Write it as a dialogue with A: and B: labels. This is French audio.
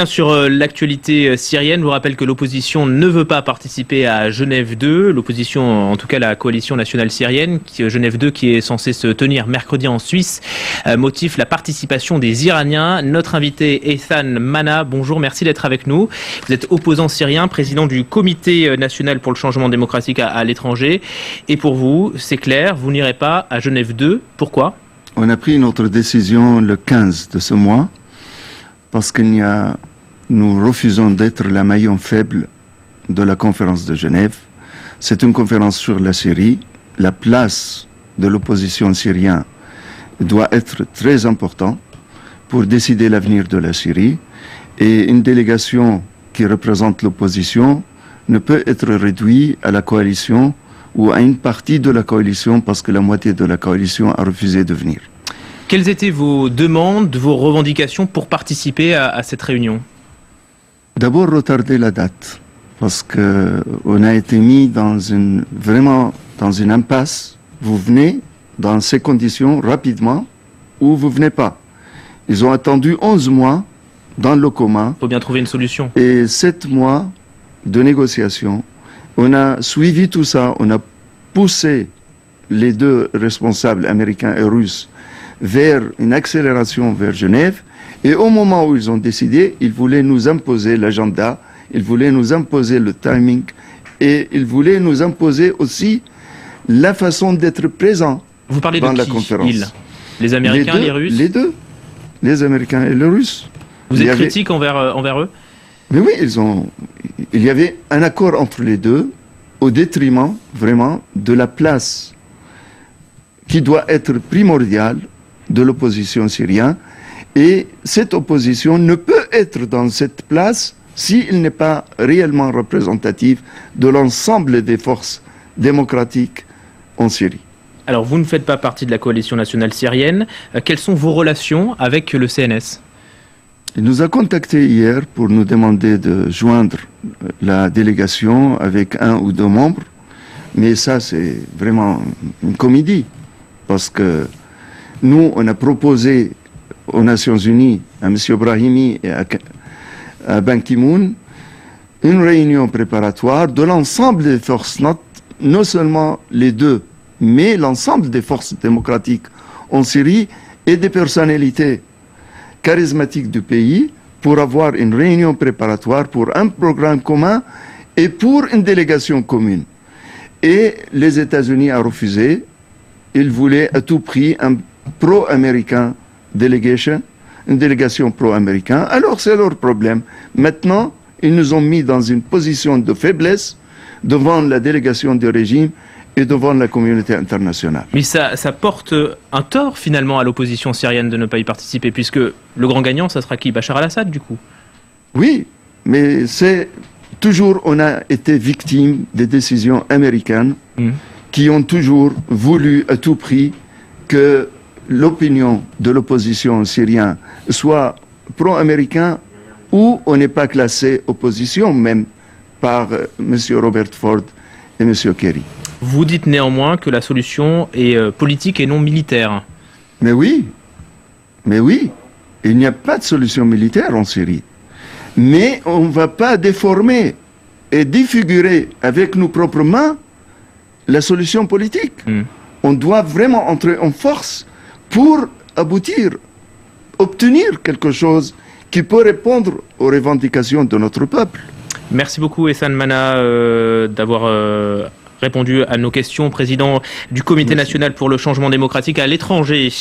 A: Sur l'actualité syrienne, je vous rappelle que l'opposition ne veut pas participer à Genève 2. L'opposition, en tout cas la coalition nationale syrienne, Genève 2 qui est censée se tenir mercredi en Suisse, motive la participation des Iraniens. Notre invité Ethan Mana, bonjour, merci d'être avec nous. Vous êtes opposant syrien, président du Comité national pour le changement démocratique à l'étranger. Et pour vous, c'est clair, vous n'irez pas à Genève 2. Pourquoi ?
B: On a pris notre décision le 15 de ce mois parce nous refusons d'être la maillon faible de la conférence de Genève. C'est une conférence sur la Syrie. La place de l'opposition syrienne doit être très importante pour décider l'avenir de la Syrie. Et une délégation qui représente l'opposition ne peut être réduite à la coalition ou à une partie de la coalition parce que la moitié de la coalition a refusé de venir.
A: Quelles étaient vos demandes, vos revendications pour participer à cette réunion ?
B: D'abord, retarder la date, parce qu'on a été mis vraiment dans une impasse. Vous venez dans ces conditions rapidement ou vous venez pas. Ils ont attendu 11 mois dans le coma.
A: Il faut bien trouver une solution.
B: Et 7 mois de négociations. On a suivi tout ça, on a poussé les deux responsables américains et russes vers une accélération vers Genève. Et au moment où ils ont décidé, ils voulaient nous imposer l'agenda, ils voulaient nous imposer le timing et ils voulaient nous imposer aussi la façon d'être présent.
A: Vous parlez
B: dans
A: de
B: la
A: qui,
B: conférence.
A: Les Américains, les Russes ?
B: Les deux, les Américains et les Russes.
A: Vous êtes critique envers eux ?
B: Mais oui, il y avait un accord entre les deux au détriment vraiment de la place qui doit être primordiale de l'opposition syrienne. Et cette opposition ne peut être dans cette place s'il n'est pas réellement représentatif de l'ensemble des forces démocratiques en Syrie.
A: Alors, vous ne faites pas partie de la coalition nationale syrienne. Quelles sont vos relations avec le CNS ?
B: Il nous a contactés hier pour nous demander de joindre la délégation avec 1 ou 2 membres. Mais ça, c'est vraiment une comédie. Parce que nous, on a proposé aux Nations Unies, à M. Brahimi et à Ban Ki-moon, une réunion préparatoire de l'ensemble des forces, non seulement les deux, mais l'ensemble des forces démocratiques en Syrie et des personnalités charismatiques du pays pour avoir une réunion préparatoire pour un programme commun et pour une délégation commune. Et les États-Unis ont refusé. Ils voulaient à tout prix un pro-américain delegation, une délégation pro-américaine. Alors c'est leur problème. Maintenant, ils nous ont mis dans une position de faiblesse devant la délégation du régime et devant la communauté internationale.
A: Mais ça porte un tort finalement à l'opposition syrienne de ne pas y participer, puisque le grand gagnant, ça sera qui ? Bachar al-Assad du coup ?
B: Oui, mais c'est toujours, on a été victime des décisions américaines qui ont toujours voulu à tout prix que l'opinion de l'opposition syrienne soit pro-américain ou on n'est pas classé opposition même par M. Robert Ford et M. Kerry.
A: Vous dites néanmoins que la solution est politique et non militaire.
B: Mais oui, il n'y a pas de solution militaire en Syrie. Mais on ne va pas déformer et défigurer avec nos propres mains la solution politique. On doit vraiment entrer en force pour obtenir quelque chose qui peut répondre aux revendications de notre peuple.
A: Merci beaucoup Ethan Mana d'avoir répondu à nos questions, président du Comité national pour le changement démocratique à l'étranger.